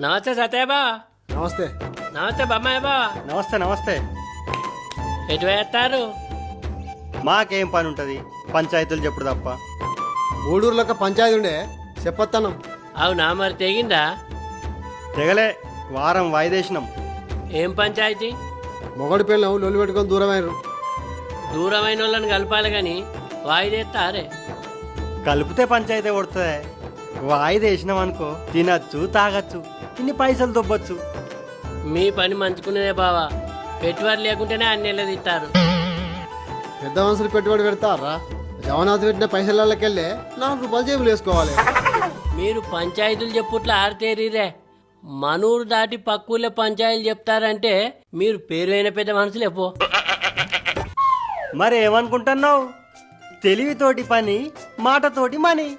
నమస్తే సత్యబా. నమస్తే. నమస్తే బమ్మాయి బా. నమస్తే నమస్తే. ఎటు వేస్తారు? మాకేం పని ఉంటుంది పంచాయతీలు చెప్పుడు తప్ప. ఊడూరులోకి పంచాయతీ ఉండే చెప్పొత్తాను. అవునా, మరి తెగిందా? తెగలే, వారం వాయిదేసినాం. ఏం పంచాయతీ? మొగడు పిల్లలు లొల్లి పెట్టుకొని దూరమైనరు. దూరమైన వాళ్ళని కలపాలి కానీ వాయిదేస్తారే. కలిపితే పంచాయతీ కొడుతుంది. వాయిదేసినాం అనుకో తినచ్చు తాగచ్చు, ఇన్ని పైసలు దొబ్బచ్చు. మీ పని మంచుకునేదే బావా. పెట్టుబడి లేకుంటేనే అన్ని వెళ్ళదిస్తారు. పెద్ద మనుషులు పెట్టుబడి పెడతారా? జగన్నాథ్ పెట్టిన పైసలకెళ్ళి 4 రూపాయలు జేబులు వేసుకోవాలి. మీరు పంచాయతీలు చెప్పుట్లా ఆరితేరీరే. మనూరు దాటి పక్కూళ్ళే పంచాయతీలు చెప్తారంటే మీరు పేరువైన పెద్ద మనుషులే పో. మరి ఏమనుకుంటున్నావు? తెలివితోటి పని, మాటతోటి మనీ.